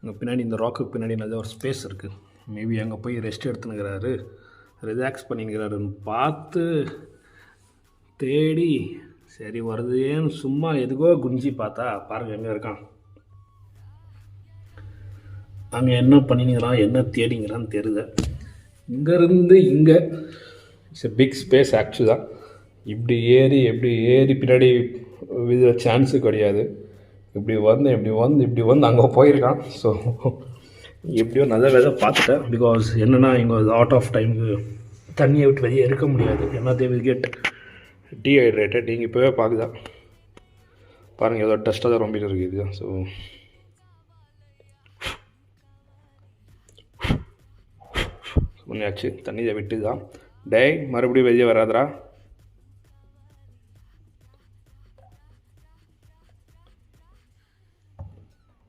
இங்கே பின்னாடி இந்த ராக்குக்கு பின்னாடி நல்ல ஒரு ஸ்பேஸ் இருக்குது. மேபி அங்கே போய் ரெஸ்ட் எடுத்துனுக்கிறாரு, ரிலாக்ஸ் பண்ணிக்கிறாருன்னு பார்த்து தேடி சரி வருதுன்னு சும்மா எதுக்கோ குஞ்சி பார்த்தா பாருங்கள் எங்கே இருக்கான். அங்கே என்ன பண்ணினுங்கிறான், என்ன தேடிங்கிறான்னு தெரியல. இங்கேருந்து இங்கே இட்ஸ் எ பிக் ஸ்பேஸ் ஆக்சுவலாக. இப்படி ஏறி பின்னாடி வித சான்ஸு கிடையாது. இப்படி வந்து அங்கே போயிருக்கான். ஸோ எப்படியோ நல்ல வேலை பார்த்துட்டேன். பிகாஸ் என்னென்னா இங்கே அவுட் ஆஃப் டைமுக்கு தண்ணியை விட்டு வெளியே இருக்க முடியாது. ஏன்னா தே வில் கெட் டீஹைட்ரேட்டட். நீங்கள் இப்போவே பார்க்குதான் பாருங்கள், ஏதோ டஸ்ட்டாக தான் ரொம்ப இருக்குது. ஸோ முன்னாச்சு தண்ணியை விட்டு தான் டே மறுபடியும் வெளியே வராதரா.